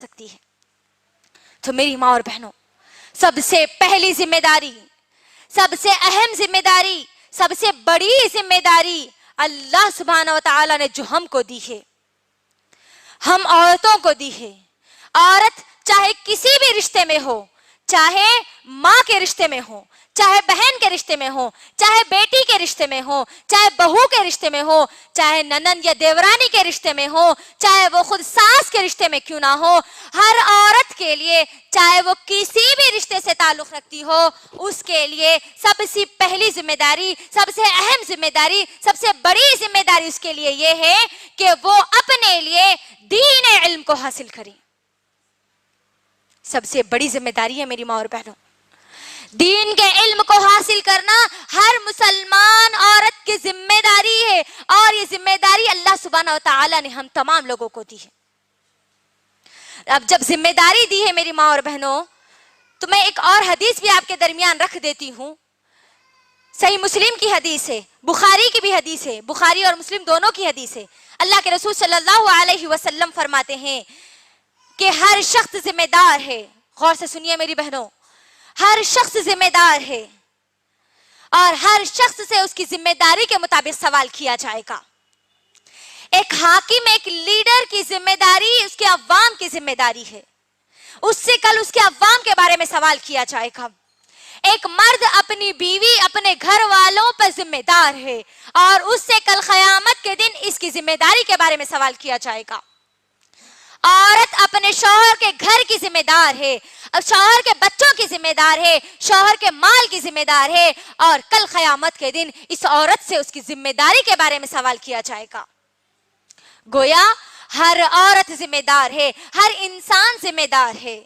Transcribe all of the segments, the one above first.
سکتی ہے۔ تو میری ماں اور بہنوں، سب سے پہلی ذمہ داری، سب سے اہم ذمہ داری، سب سے بڑی ذمہ داری اللہ سبحانہ و تعالیٰ نے جو ہم کو دی ہے، ہم عورتوں کو دی ہے۔ عورت چاہے کسی بھی رشتے میں ہو، چاہے ماں کے رشتے میں ہو، چاہے بہن کے رشتے میں ہو، چاہے بیٹی کے رشتے میں ہو، چاہے بہو کے رشتے میں ہو، چاہے ننند یا دیورانی کے رشتے میں ہو، چاہے وہ خود ساس کے رشتے میں کیوں نہ ہو، ہر عورت کے لیے، چاہے وہ کسی بھی رشتے سے تعلق رکھتی ہو، اس کے لیے سب سے پہلی ذمہ داری، سب سے اہم ذمہ داری، سب سے بڑی ذمہ داری اس کے لیے یہ ہے کہ وہ اپنے لیے دین علم کو حاصل کریں۔ سب سے بڑی ذمہ داری ہے میری ماں اور بہنوں، دین کے علم کو حاصل کرنا ہر مسلمان عورت کی ذمہ داری ہے، اور یہ ذمہ داری اللہ سبحانہ و تعالیٰ نے ہم تمام لوگوں کو دی ہے۔ اب جب ذمہ داری دی ہے میری ماں اور بہنوں، تو میں ایک اور حدیث بھی آپ کے درمیان رکھ دیتی ہوں۔ صحیح مسلم کی حدیث ہے، بخاری کی بھی حدیث ہے، بخاری اور مسلم دونوں کی حدیث ہے۔ اللہ کے رسول صلی اللہ علیہ وسلم فرماتے ہیں کہ ہر شخص ذمہ دار ہے، غور سے سنیے میری بہنوں، ہر شخص ذمہ دار ہے، اور ہر شخص سے اس کی ذمہ داری کے مطابق سوال کیا جائے گا۔ ایک حاکم، ایک لیڈر کی ذمہ داری اس کے عوام کی ذمہ داری ہے، اس سے کل اس کے عوام کے بارے میں سوال کیا جائے گا۔ ایک مرد اپنی بیوی، اپنے گھر والوں پر ذمہ دار ہے، اور اس سے کل قیامت کے دن اس کی ذمہ داری کے بارے میں سوال کیا جائے گا۔ عورت اپنے شوہر کے گھر کی ذمہ دار ہے، شوہر کے بچوں کی ذمہ دار ہے، شوہر کے مال کی ذمہ دار ہے، اور کل قیامت کے دن اس عورت سے اس کی ذمہ داری کے بارے میں سوال کیا جائے گا۔ گویا ہر عورت ذمہ دار ہے، ہر انسان ذمہ دار ہے،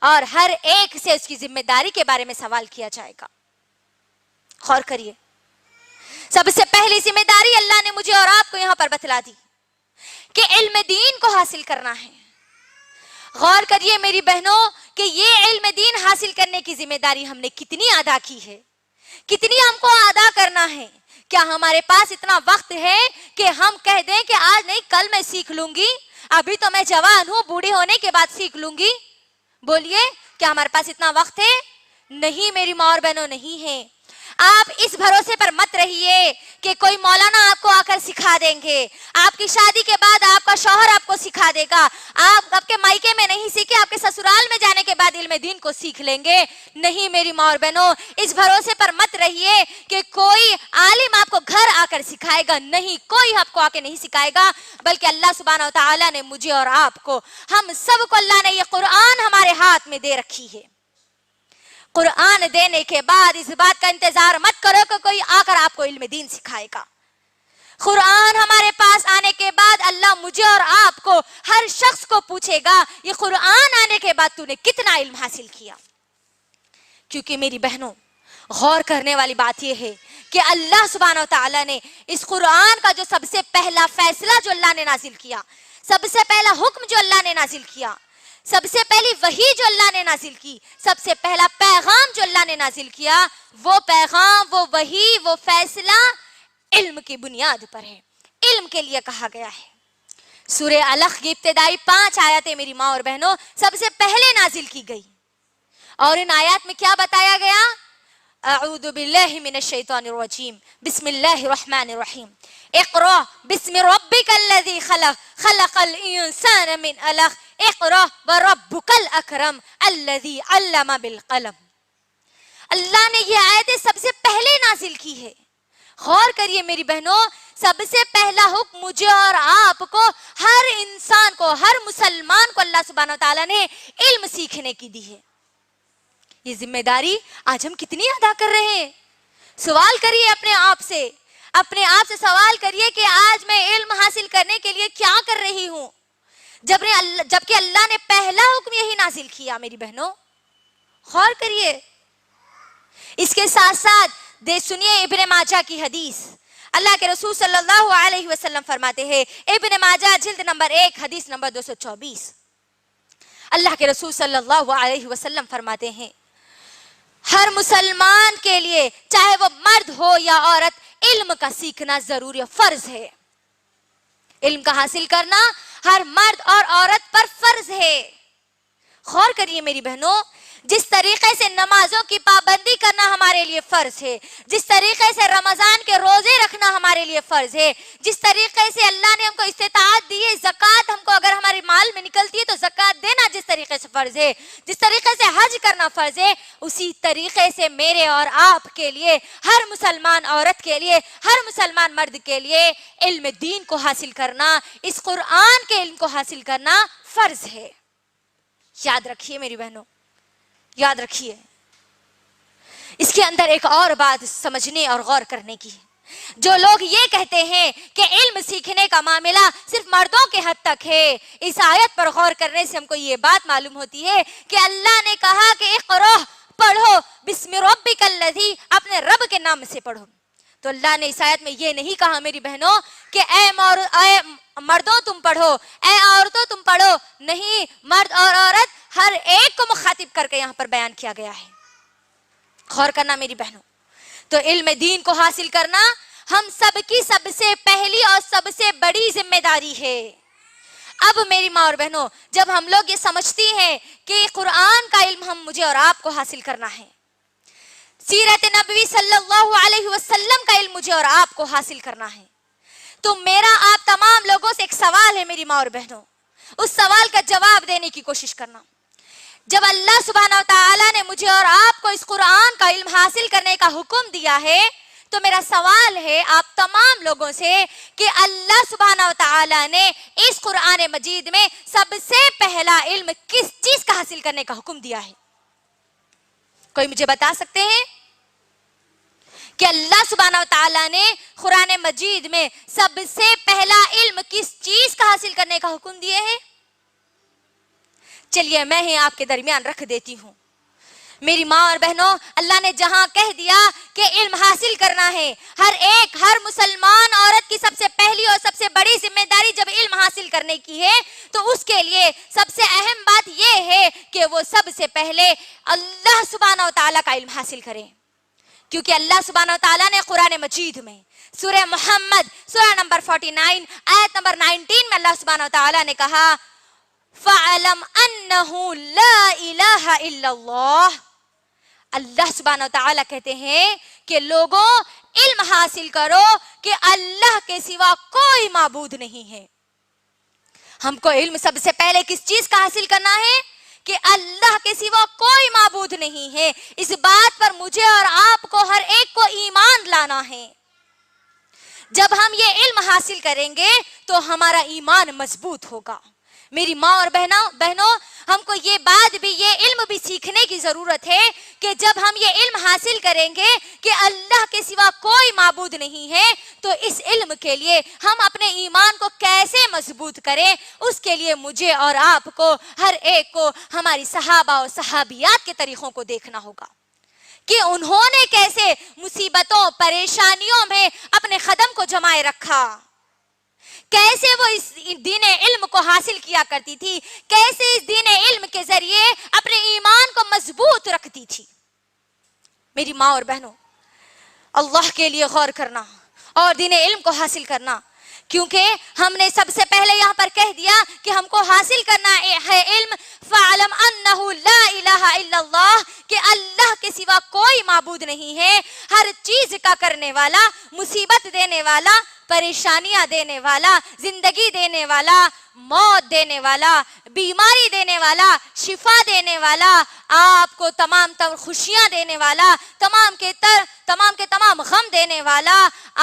اور ہر ایک سے اس کی ذمہ داری کے بارے میں سوال کیا جائے گا۔ غور کریے، سب سے پہلی ذمہ داری اللہ نے مجھے اور آپ کو یہاں پر بتلا دی کہ علم دین کو حاصل کرنا ہے۔ غور کریے میری بہنوں کہ یہ علم دین حاصل کرنے کی ذمہ داری ہم نے کتنی ادا کی ہے، کتنی ہم کو ادا کرنا ہے۔ کیا ہمارے پاس اتنا وقت ہے کہ ہم کہہ دیں کہ آج نہیں کل میں سیکھ لوں گی، ابھی تو میں جوان ہوں، بوڑھی ہونے کے بعد سیکھ لوں گی؟ بولیے، کیا ہمارے پاس اتنا وقت ہے؟ نہیں میری ماں اور بہنوں، نہیں ہے۔ آپ اس بھروسے پر مت رہیے کہ کوئی مولانا آپ کو آ کر سکھا دیں گے، آپ کی شادی کے بعد آپ کا شوہر آپ کو سکھا دے گا، آپ کے مائکے میں نہیں سیکھے، آپ کے سسرال میں جانے کے بعد علم دین کو سیکھ لیں گے۔ نہیں میری ماں اور بہنوں، اس بھروسے پر مت رہیے کہ کوئی عالم آپ کو گھر آ کر سکھائے گا، نہیں، کوئی آپ کو آ کے نہیں سکھائے گا، بلکہ اللہ سبحانہ و تعالیٰ نے مجھے اور آپ کو، ہم سب کو اللہ نے یہ قرآن ہمارے ہاتھ میں دے رکھی ہے۔ قرآن دینے کے بعد اس بات کا انتظار مت کرو کہ کوئی آ کر آپ کو علم دین سکھائے گا۔ قرآن ہمارے پاس آنے کے بعد اللہ مجھے اور آپ کو، ہر شخص کو پوچھے گا، یہ قرآن آنے کے بعد تو نے کتنا علم حاصل کیا؟ کیونکہ میری بہنوں، غور کرنے والی بات یہ ہے کہ اللہ سبحانہ و تعالیٰ نے اس قرآن کا جو سب سے پہلا فیصلہ جو اللہ نے نازل کیا، سب سے پہلا حکم جو اللہ نے نازل کیا، سب سے پہلی وحی جو اللہ نے نازل کی، سب سے پہلا پیغام جو اللہ نے نازل کیا، وہ پیغام، وہ وحی، وہ فیصلہ علم کی بنیاد پر ہے، علم کے لیے کہا گیا ہے۔ سورہ علق کی ابتدائی 5 آیاتیں میری ماں اور بہنوں سب سے پہلے نازل کی گئی، اور ان آیات میں کیا بتایا گیا؟ اعوذ باللہ من الشیطان الرجیم، بسم اللہ الرحمن الرحیم، اقرأ بسم ربک الذی خلق، خلق الانسان من علق، اقرأ وربک الاکرم الذی علم بالقلم۔ اللہ نے یہ آیتیں سب سے پہلے نازل کی ہے۔ غور کریے میری بہنوں، سب سے پہلا حکم مجھے اور آپ کو، ہر انسان کو، ہر مسلمان کو اللہ سبحانہ وتعالیٰ نے علم سیکھنے کی دی ہے۔ یہ ذمہ داری آج ہم کتنی ادا کر رہے ہیں؟ سوال کریے اپنے آپ سے سوال کریے کہ آج میں علم حاصل کرنے کے لیے کیا کر رہی ہوں، جبکہ اللہ نے پہلا حکم یہی نازل کیا۔ میری بہنوں غور کریے۔ اس کے ساتھ ساتھ سنیے ابن ماجہ کی حدیث، اللہ کے رسول صلی اللہ علیہ وسلم فرماتے ہیں، ابن ماجہ جلد نمبر 1 حدیث نمبر 224، اللہ کے رسول صلی اللہ علیہ وسلم فرماتے ہیں، ہر مسلمان کے لیے چاہے وہ مرد ہو یا عورت، علم کا سیکھنا ضروری فرض ہے۔ علم کا حاصل کرنا ہر مرد اور عورت پر فرض ہے۔ غور کریے میری بہنوں، جس طریقے سے نمازوں کی پابندی کرنا ہمارے لیے فرض ہے، جس طریقے سے رمضان کے روزے رکھنا ہمارے لیے فرض ہے، جس طریقے سے اللہ نے ہم کو استطاعت دی ہے، زکوٰۃ ہم کو اگر ہمارے مال میں نکلتی ہے تو زکوٰۃ دینا جس طریقے سے فرض ہے، جس طریقے سے حج کرنا فرض ہے، اسی طریقے سے میرے اور آپ کے لیے، ہر مسلمان عورت کے لیے، ہر مسلمان مرد کے لیے علم دین کو حاصل کرنا، اس قرآن کے علم کو حاصل کرنا فرض ہے۔ یاد رکھیے میری بہنوں، یاد رکھیے، اس کے اندر ایک اور بات سمجھنے اور غور کرنے کی ہے۔ جو لوگ یہ کہتے ہیں کہ علم سیکھنے کا معاملہ صرف مردوں کے حد تک ہے، اس آیت پر غور کرنے سے ہم کو یہ بات معلوم ہوتی ہے کہ اللہ نے کہا کہ اقرأ، پڑھو، بسم ربک الذی، اپنے رب کے نام سے پڑھو۔ تو اللہ نے اس آیت میں یہ نہیں کہا میری بہنوں کہ اے مردوں تم پڑھو، اے عورتوں تم پڑھو، نہیں، مرد اور عورت ہر ایک کو مخاطب کر کے یہاں پر بیان کیا گیا ہے۔ غور کرنا میری بہنوں، تو علم دین کو حاصل کرنا ہم سب کی سب سے پہلی اور سب سے بڑی ذمہ داری ہے۔ اب میری ماں اور بہنوں، جب ہم لوگ یہ سمجھتی ہیں کہ قرآن کا علم مجھے اور آپ کو حاصل کرنا ہے، سیرت نبوی صلی اللہ علیہ وسلم کا علم مجھے اور آپ کو حاصل کرنا ہے، تو میرا آپ تمام لوگوں سے ایک سوال ہے میری ماں اور بہنوں، اس سوال کا جواب دینے کی کوشش کرنا۔ جب اللہ سبحانہ و تعالیٰ نے مجھے اور آپ کو اس قرآن کا علم حاصل کرنے کا حکم دیا ہے، تو میرا سوال ہے آپ تمام لوگوں سے کہ اللہ سبحانہ و تعالیٰ نے اس قرآن مجید میں سب سے پہلا علم کس چیز کا حاصل کرنے کا حکم دیا ہے؟ کوئی مجھے بتا سکتے ہیں کہ اللہ سبحانہ و تعالیٰ نے قرآن مجید میں سب سے پہلا علم کس چیز کا حاصل کرنے کا حکم دیے ہیں؟ چلیے میں ہی آپ کے درمیان رکھ دیتی ہوں۔ میری ماں اور بہنوں، اللہ نے جہاں کہہ دیا کہ علم حاصل کرنا ہے، ہر مسلمان عورت کی سب سے پہلی اور سب سے بڑی ذمہ داری جب علم حاصل کرنے کی ہے، تو اس کے لیے سب سے اہم بات یہ ہے کہ وہ سب سے پہلے اللہ سبحانہ و تعالیٰ کا علم حاصل کریں، کیونکہ اللہ سبحانہ و تعالیٰ نے قرآن مجید میں سورہ محمد سورہ نمبر 49 آیت نمبر 19 میں اللہ سبحانہ و تعالیٰ نے کہا فَعَلَمْ أَنَّهُ لَا إِلَهَ إِلَّا اللَّهُ۔ اللہ سبحانہ و تعالیٰ کہتے ہیں کہ لوگوں علم حاصل کرو کہ اللہ کے سوا کوئی معبود نہیں ہے۔ ہم کو علم سب سے پہلے کس چیز کا حاصل کرنا ہے؟ کہ اللہ کے سوا کوئی معبود نہیں ہے۔ اس بات پر مجھے اور آپ کو ہر ایک کو ایمان لانا ہے۔ جب ہم یہ علم حاصل کریں گے تو ہمارا ایمان مضبوط ہوگا۔ میری ماں اور بہنوں، ہم کو یہ بات بھی، یہ علم بھی سیکھنے کی ضرورت ہے کہ جب ہم یہ علم حاصل کریں گے کہ اللہ کے سوا کوئی معبود نہیں ہے، تو اس علم کے لیے ہم اپنے ایمان کو کیسے مضبوط کریں، اس کے لیے مجھے اور آپ کو، ہر ایک کو، ہماری صحابہ اور صحابیات کے طریقوں کو دیکھنا ہوگا کہ انہوں نے کیسے مصیبتوں، پریشانیوں میں اپنے قدم کو جمائے رکھا، کیسے وہ اس دین علم کو حاصل کیا کرتی تھی، کیسے اس دین علم کے ذریعے اپنے ایمان کو مضبوط رکھتی تھی۔ میری ماں اور بہنوں، اللہ کے لیے غور کرنا اور دین علم کو حاصل کرنا، کیونکہ ہم نے سب سے پہلے یہاں پر کہہ دیا کہ ہم کو حاصل کرنا ہے علم فَعَلَمْ أَنَّهُ لَا إِلَهَ إِلَّا اللَّهُ، کہ اللہ کے سوا کوئی معبود نہیں ہے، ہر چیز کا کرنے والا، مصیبت دینے والا، پریشانیاں دینے والا، زندگی دینے والا، موت دینے والا، بیماری دینے والا، شفا دینے والا، آپ کو تمام خوشیاں دینے والا، تمام کے تمام غم دینے والا،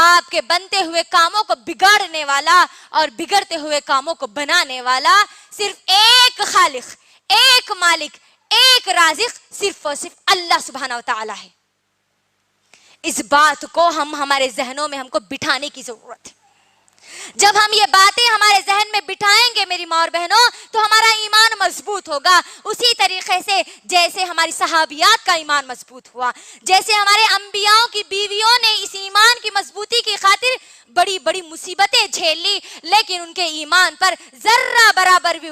آپ کے بنتے ہوئے کاموں کو بگاڑنے والا اور بگڑتے ہوئے کاموں کو بنانے والا صرف ایک خالق، ایک مالک، ایک رازق، صرف اور صرف اللہ سبحانہ و تعالیٰ ہے۔ اس بات کو ہمارے ذہنوں میں ہم کو بٹھانے کی ضرورت ہے۔ جب ہم یہ باتیں ہمارے ذہن میں بٹھائیں گے میری ماں اور بہنوں، تو ہمارا ایمان مضبوط ہوگا، اسی طریقے سے جیسے ہماری صحابیات کا ایمان مضبوط ہوا، جیسے ہمارے انبیاء کی بیویوں نے اس ایمان کی مضبوطی کی خاطر بڑی بڑی مصیبتیں جھیل لی، لیکن ان کے ایمان پر ذرہ برابر بھی